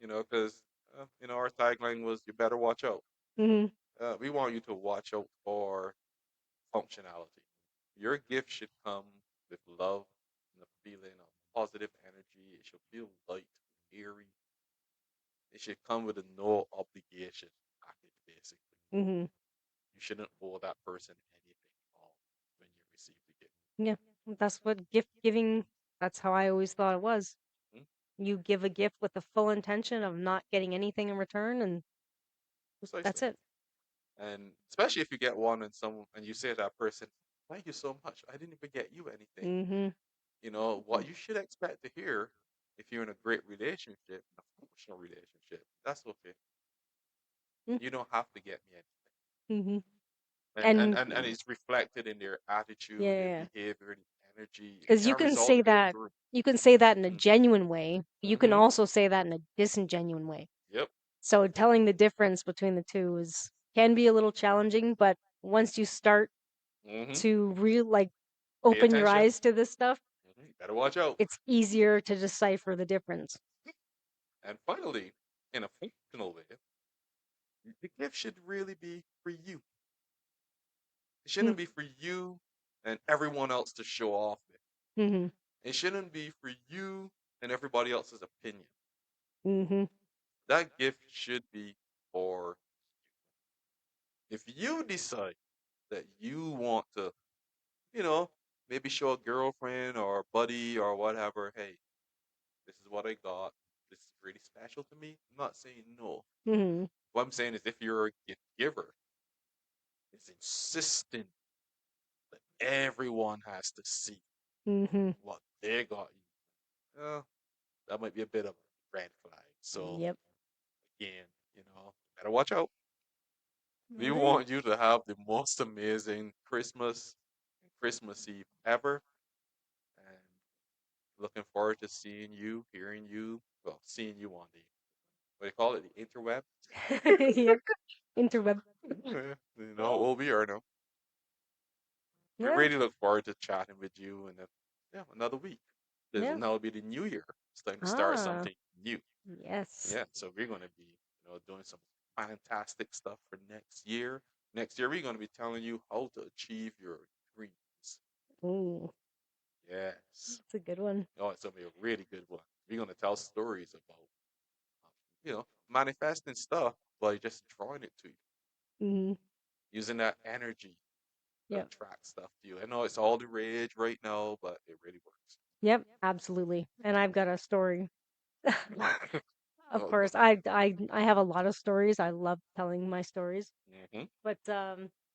Because our tagline was "You better watch out." Mhm. We want you to watch out for functionality. Your gift should come with love and a feeling of positive energy. It should feel light, airy. It should come with a no obligation package, basically. Mhm. You shouldn't owe that person anything at all when you receive the gift. Yeah. That's what gift giving. That's how I always thought it was. Hmm? You give a gift with the full intention of not getting anything in return, and Precisely. that's it. And especially if you get one and you say to that person, "Thank you so much. I didn't even get you anything." Mhm. What you should expect to hear if you're in a great relationship, a functional relationship, that's okay. You don't have to get me anything. Mhm. And and And and, and it's reflected in their attitude, their yeah, behavior, the energy. It because can result in good. you can say that in a Mm. genuine way. You can Mm-hmm. also say that in a disingenuine way. Yep. So telling the difference between the two is can be a little challenging, but once you start Mm-hmm. to real like Pay open your attention. eyes to this stuff, Better watch out. It's easier to decipher the difference. And finally, in a functional way, the gift should really be for you. It shouldn't be for you and everyone else to show off it. Mm-hmm. It shouldn't be for you and everybody else's opinion. Mm-hmm. That gift should be for if you decide that you want to, you know, maybe show a girlfriend or a buddy or whatever, hey, this is what I got. This is really special to me. I'm not saying no. Mm-hmm. What I'm saying is if you're a gift giver, it's insistent that everyone has to see Mm-hmm. what they got you. That might be a bit of a red flag. So Yep. again, better watch out. We All right. want you to have the most amazing Christmas and Christmas Eve ever. And looking forward to seeing you, hearing you, well, seeing you on the, what do you call it, the interweb. Yep. Interweb. We'll be here now. We Yeah. really look forward to chatting with you in another week. Because Yeah. now it'll be the new year. It's time to start Ah. something new. Yes. Yeah, so we're gonna be, doing some fantastic stuff for next year. Next year, we're gonna be telling you how to achieve your dreams. Ooh, Yes. that's a good one. Oh, it's gonna be a really good one. We're gonna tell stories about, manifesting stuff by just drawing it to you, Mm-hmm. using that energy to Yep. attract stuff to you. I know it's all the rage right now, but it really Yep. Absolutely. And I've got a story. works. Of Oh, course, I have a lot of stories. I love telling my stories. mm-hmm. But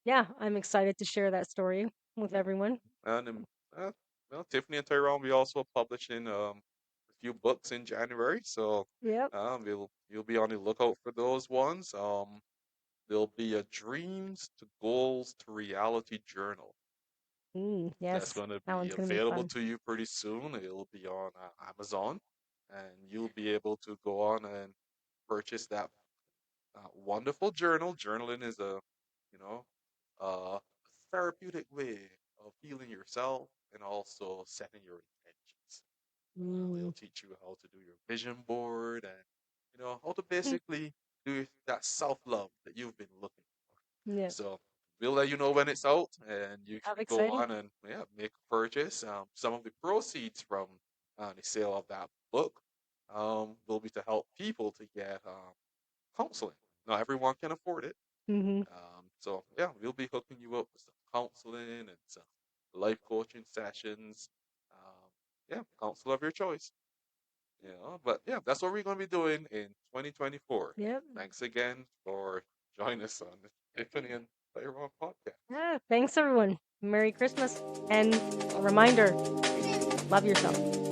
yeah, I'm excited to share that story with Yeah. everyone. And uh, well, Tiffany and Tyrone, we also publishing a few books in January, so Yep. you'll be on the lookout for those ones. There'll be a dreams to goals to reality journal that's Yes. going to That be one's gonna be available fun. to you pretty soon. It'll be on Amazon, and you'll be able to go on and purchase that wonderful journal. Journaling is you know, a therapeutic way of healing yourself and also setting your intentions. It'll Mm. teach you how to do your vision board and how to basically do that self love that you've been looking for. Yeah. So we'll let you know when it's out, and you How can go exciting. on and make a purchase. Some of the proceeds from the sale of that book will be to help people to get counseling. Not everyone can afford it. Mm-hmm. So yeah, we'll be hooking you up with some counseling and some life coaching sessions. Um, yeah, counsel of your choice. But yeah, that's what we're going to be doing in 2024. Yep. Thanks again for joining us on the Tiffany and Tyrone podcast. Yeah. Thanks everyone. Merry Christmas. And a reminder, love yourself.